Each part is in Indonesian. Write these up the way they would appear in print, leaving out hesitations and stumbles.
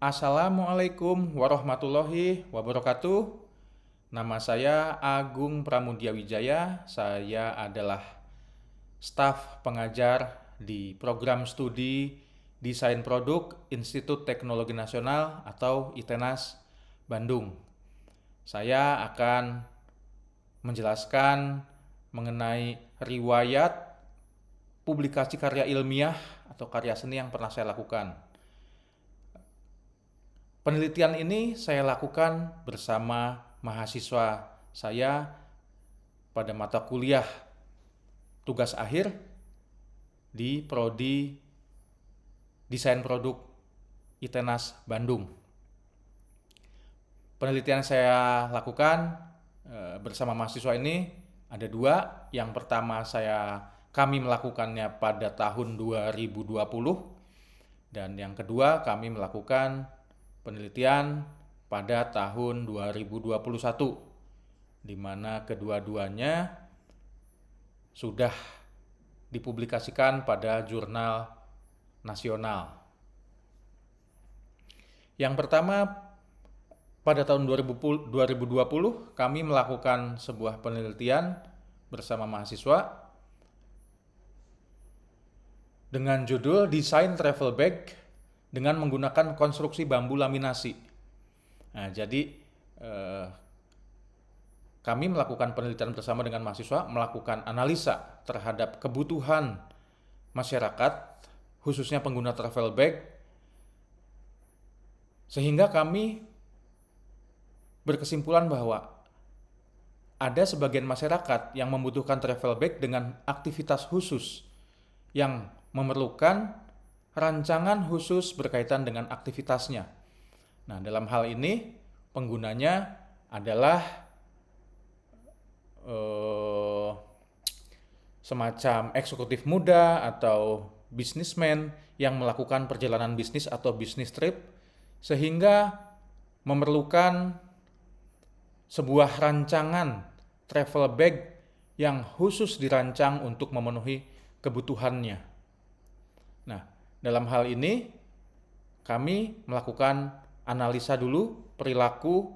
Assalamualaikum warahmatullahi wabarakatuh. Nama saya Agung Pramudia Wijaya. Saya adalah staf pengajar di program studi Desain Produk Institut Teknologi Nasional atau ITENAS Bandung. Saya akan menjelaskan mengenai riwayat publikasi karya ilmiah atau karya seni yang pernah saya lakukan. Penelitian ini saya lakukan bersama mahasiswa saya pada mata kuliah tugas akhir di Prodi Desain Produk ITENAS Bandung. Penelitian yang saya lakukan bersama mahasiswa ini ada dua. Yang pertama kami melakukannya pada tahun 2020 dan yang kedua kami melakukan penelitian pada tahun 2021, di mana kedua-duanya sudah dipublikasikan pada jurnal nasional. Yang pertama, pada tahun 2020 kami melakukan sebuah penelitian bersama mahasiswa dengan judul Desain Travel Bag dengan menggunakan konstruksi bambu laminasi. Nah, jadi kami melakukan penelitian bersama dengan mahasiswa, melakukan analisa terhadap kebutuhan masyarakat, khususnya pengguna travel bag, sehingga kami berkesimpulan bahwa ada sebagian masyarakat yang membutuhkan travel bag dengan aktivitas khusus yang memerlukan rancangan khusus berkaitan dengan aktivitasnya. Nah, dalam hal ini penggunanya adalah semacam eksekutif muda atau bisnismen yang melakukan perjalanan bisnis atau bisnis trip, sehingga memerlukan sebuah rancangan travel bag yang khusus dirancang untuk memenuhi kebutuhannya. Nah, dalam hal ini, kami melakukan analisa dulu perilaku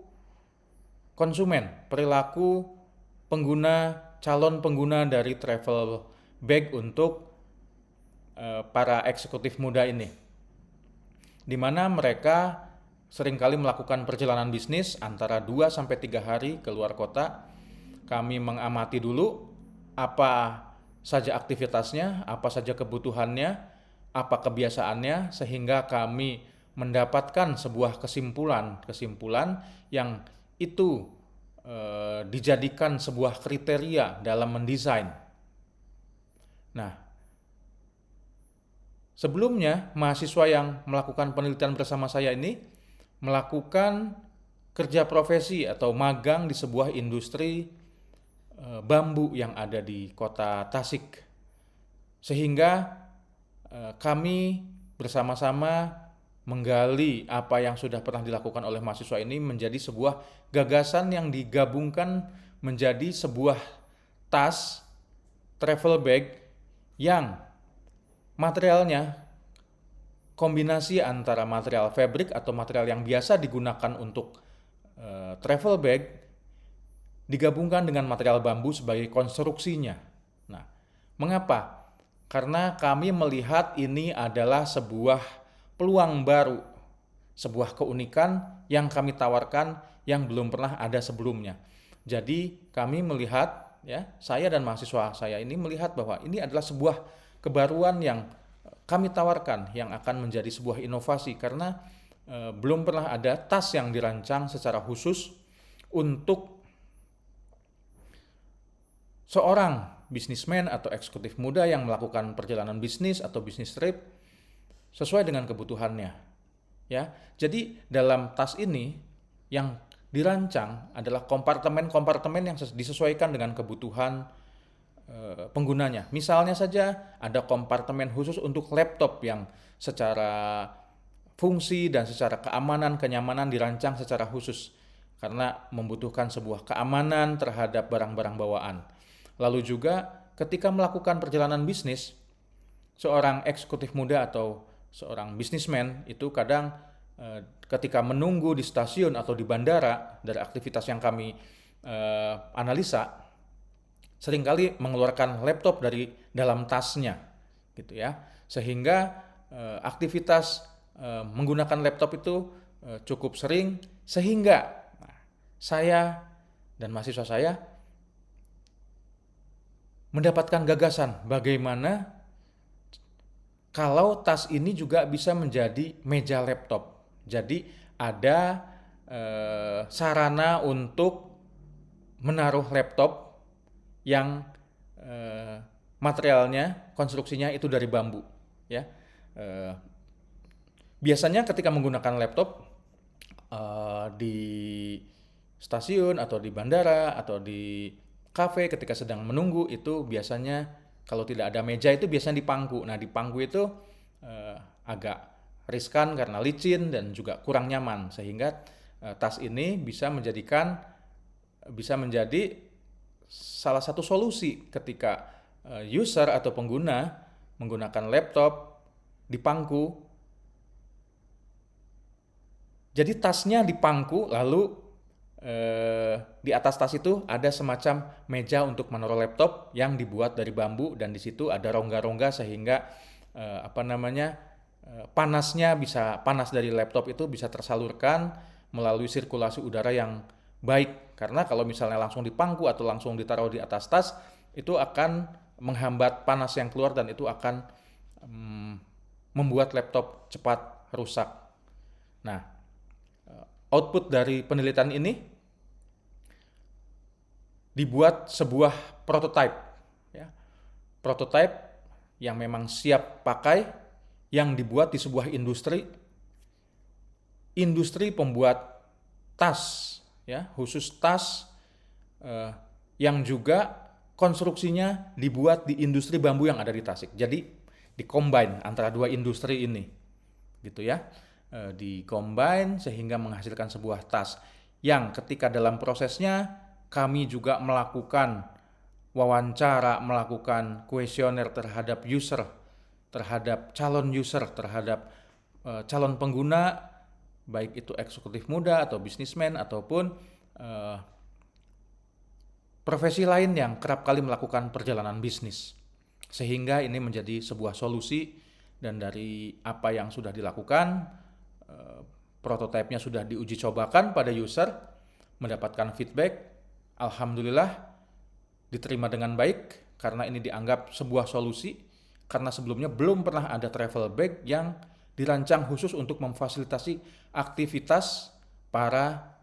konsumen, perilaku calon pengguna dari travel bag untuk para eksekutif muda ini. Di mana mereka seringkali melakukan perjalanan bisnis antara 2-3 hari ke luar kota. Kami mengamati dulu apa saja aktivitasnya, apa saja kebutuhannya, apa kebiasaannya, sehingga kami mendapatkan sebuah kesimpulan yang itu dijadikan sebuah kriteria dalam mendesain. Nah, sebelumnya mahasiswa yang melakukan penelitian bersama saya ini melakukan kerja profesi atau magang di sebuah industri bambu yang ada di kota Tasik, sehingga kami bersama-sama menggali apa yang sudah pernah dilakukan oleh mahasiswa ini menjadi sebuah gagasan yang digabungkan menjadi sebuah tas travel bag yang materialnya kombinasi antara material fabric atau material yang biasa digunakan untuk travel bag digabungkan dengan material bambu sebagai konstruksinya. Nah, mengapa? Karena kami melihat ini adalah sebuah peluang baru, sebuah keunikan yang kami tawarkan yang belum pernah ada sebelumnya. Jadi kami melihat, saya dan mahasiswa saya ini melihat bahwa ini adalah sebuah kebaruan yang kami tawarkan yang akan menjadi sebuah inovasi, karena belum pernah ada tas yang dirancang secara khusus untuk seorang bisnismen atau eksekutif muda yang melakukan perjalanan bisnis atau bisnis trip sesuai dengan kebutuhannya. Ya, jadi dalam tas ini yang dirancang adalah kompartemen-kompartemen yang disesuaikan dengan kebutuhan penggunanya. Misalnya saja ada kompartemen khusus untuk laptop yang secara fungsi dan secara keamanan, kenyamanan dirancang secara khusus karena membutuhkan sebuah keamanan terhadap barang-barang bawaan. Lalu juga ketika melakukan perjalanan bisnis, seorang eksekutif muda atau seorang bisnismen itu kadang ketika menunggu di stasiun atau di bandara dari aktivitas yang kami analisa, seringkali mengeluarkan laptop dari dalam tasnya, gitu ya, sehingga aktivitas menggunakan laptop itu cukup sering, sehingga saya dan mahasiswa saya mendapatkan gagasan bagaimana kalau tas ini juga bisa menjadi meja laptop. Jadi ada sarana untuk menaruh laptop yang materialnya, konstruksinya itu dari bambu, ya. Biasanya ketika menggunakan laptop di stasiun atau di bandara atau di kafe ketika sedang menunggu, itu biasanya kalau tidak ada meja itu biasanya di pangku. Nah, di pangku itu agak riskan karena licin dan juga kurang nyaman, sehingga tas ini bisa menjadi salah satu solusi ketika user atau pengguna menggunakan laptop di pangku. Jadi tasnya di pangku, lalu di atas tas itu ada semacam meja untuk menaruh laptop yang dibuat dari bambu, dan di situ ada rongga-rongga sehingga panas dari laptop itu bisa tersalurkan melalui sirkulasi udara yang baik. Karena kalau misalnya langsung di pangku atau langsung ditaruh di atas tas, itu akan menghambat panas yang keluar dan itu akan membuat laptop cepat rusak. Nah, output dari penelitian ini dibuat sebuah prototipe, ya. Prototipe yang memang siap pakai, yang dibuat di sebuah industri pembuat tas, ya, khusus tas, yang juga konstruksinya dibuat di industri bambu yang ada di Tasik. Jadi di-combine antara dua industri ini, gitu ya. Di-combine sehingga menghasilkan sebuah tas yang ketika dalam prosesnya kami juga melakukan wawancara, melakukan kuesioner terhadap user, terhadap calon user, terhadap calon pengguna, baik itu eksekutif muda atau bisnismen ataupun profesi lain yang kerap kali melakukan perjalanan bisnis. Sehingga ini menjadi sebuah solusi, dan dari apa yang sudah dilakukan, prototipenya sudah diuji cobakan pada user, mendapatkan feedback, alhamdulillah diterima dengan baik karena ini dianggap sebuah solusi, karena sebelumnya belum pernah ada travel bag yang dirancang khusus untuk memfasilitasi aktivitas para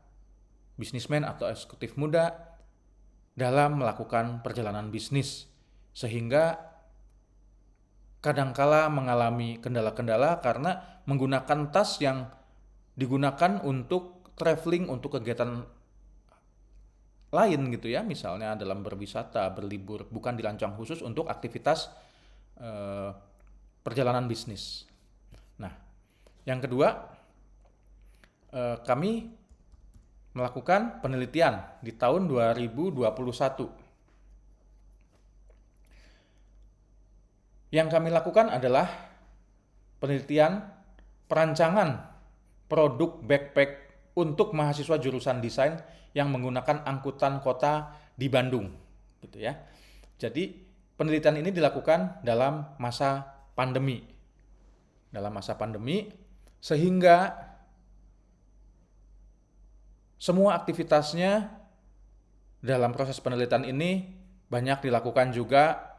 bisnismen atau eksekutif muda dalam melakukan perjalanan bisnis, sehingga kadangkala mengalami kendala-kendala karena menggunakan tas yang digunakan untuk traveling, untuk kegiatan lain, gitu ya, misalnya dalam berwisata, berlibur, bukan dirancang khusus untuk aktivitas perjalanan bisnis. Nah, yang kedua, kami melakukan penelitian di tahun 2021. Yang kami lakukan adalah penelitian perancangan produk backpack untuk mahasiswa jurusan desain yang menggunakan angkutan kota di Bandung, gitu ya. Jadi penelitian ini dilakukan dalam masa pandemi. Sehingga semua aktivitasnya dalam proses penelitian ini banyak dilakukan juga,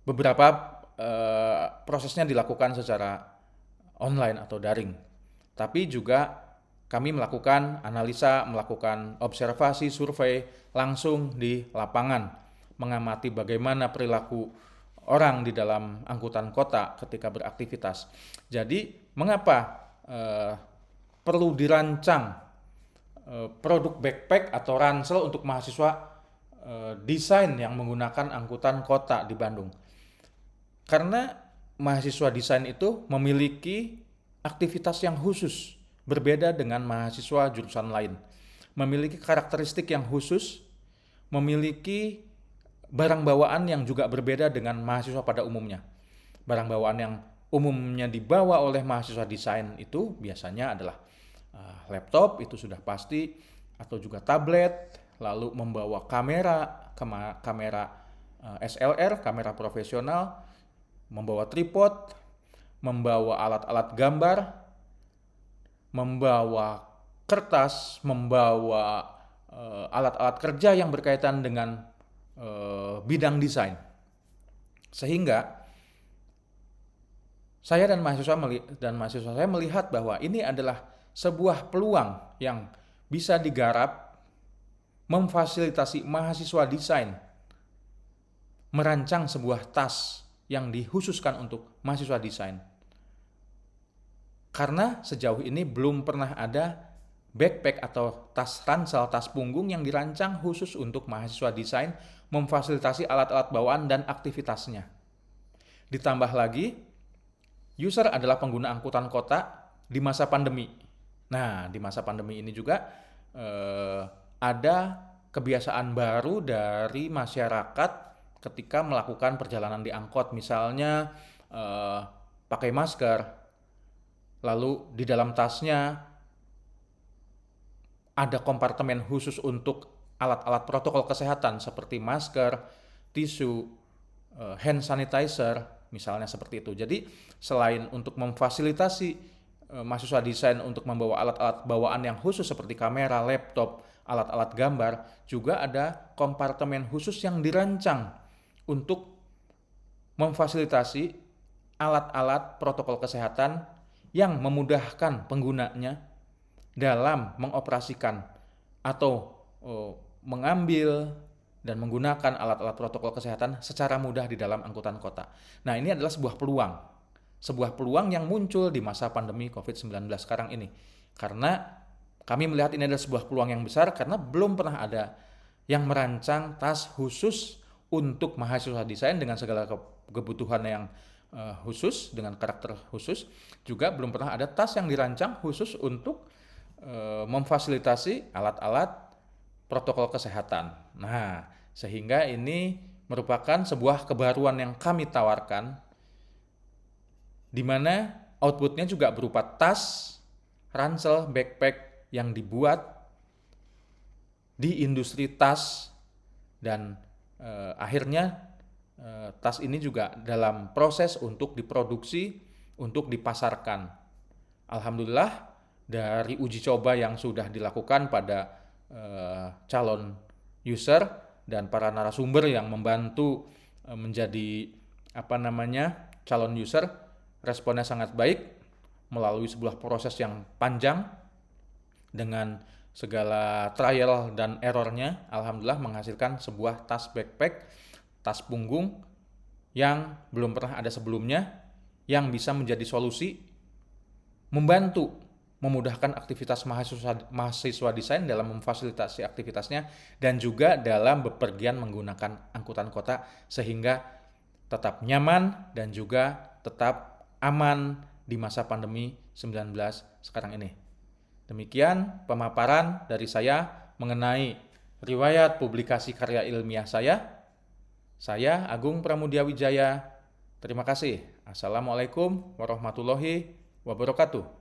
beberapa prosesnya dilakukan secara online atau daring. Tapi juga kami melakukan analisa, melakukan observasi, survei langsung di lapangan, mengamati bagaimana perilaku orang di dalam angkutan kota ketika beraktivitas. Jadi mengapa perlu dirancang produk backpack atau ransel untuk mahasiswa desain yang menggunakan angkutan kota di Bandung? Karena mahasiswa desain itu memiliki aktivitas yang khusus, berbeda dengan mahasiswa jurusan lain. Memiliki karakteristik yang khusus, memiliki barang bawaan yang juga berbeda dengan mahasiswa pada umumnya. Barang bawaan yang umumnya dibawa oleh mahasiswa desain itu biasanya adalah laptop, itu sudah pasti, atau juga tablet, lalu membawa kamera SLR, kamera profesional, membawa tripod, membawa alat-alat gambar, membawa kertas, membawa alat-alat kerja yang berkaitan dengan bidang desain. Sehingga saya dan mahasiswa saya melihat bahwa ini adalah sebuah peluang yang bisa digarap memfasilitasi mahasiswa desain merancang sebuah tas yang dikhususkan untuk mahasiswa desain. Karena sejauh ini belum pernah ada backpack atau tas ransel, tas punggung yang dirancang khusus untuk mahasiswa desain, memfasilitasi alat-alat bawaan dan aktivitasnya. Ditambah lagi, user adalah pengguna angkutan kota di masa pandemi. Nah, di masa pandemi ini juga ada kebiasaan baru dari masyarakat ketika melakukan perjalanan di angkot, misalnya pakai masker. Lalu di dalam tasnya ada kompartemen khusus untuk alat-alat protokol kesehatan seperti masker, tisu, hand sanitizer, misalnya seperti itu. Jadi selain untuk memfasilitasi mahasiswa desain untuk membawa alat-alat bawaan yang khusus seperti kamera, laptop, alat-alat gambar, juga ada kompartemen khusus yang dirancang untuk memfasilitasi alat-alat protokol kesehatan yang memudahkan penggunanya dalam mengoperasikan atau mengambil dan menggunakan alat-alat protokol kesehatan secara mudah di dalam angkutan kota. Nah, ini adalah sebuah peluang yang muncul di masa pandemi COVID-19 sekarang ini. Karena kami melihat ini adalah sebuah peluang yang besar karena belum pernah ada yang merancang tas khusus untuk mahasiswa desain dengan segala kebutuhan yang khusus, dengan karakter khusus. Juga belum pernah ada tas yang dirancang khusus untuk memfasilitasi alat-alat protokol kesehatan. Nah, sehingga ini merupakan sebuah kebaruan yang kami tawarkan, di mana outputnya juga berupa tas, ransel, backpack yang dibuat di industri tas, dan akhirnya tas ini juga dalam proses untuk diproduksi, untuk dipasarkan. Alhamdulillah dari uji coba yang sudah dilakukan pada calon user dan para narasumber yang membantu menjadi calon user, responnya sangat baik melalui sebuah proses yang panjang dengan segala trial dan errornya. Alhamdulillah menghasilkan sebuah tas backpack, tas punggung yang belum pernah ada sebelumnya, yang bisa menjadi solusi membantu memudahkan aktivitas mahasiswa desain dalam memfasilitasi aktivitasnya dan juga dalam bepergian menggunakan angkutan kota sehingga tetap nyaman dan juga tetap aman di masa pandemi 19 sekarang ini. Demikian pemaparan dari saya mengenai riwayat publikasi karya ilmiah saya. Saya Agung Pramudia Wijaya. Terima kasih. Assalamualaikum warahmatullahi wabarakatuh.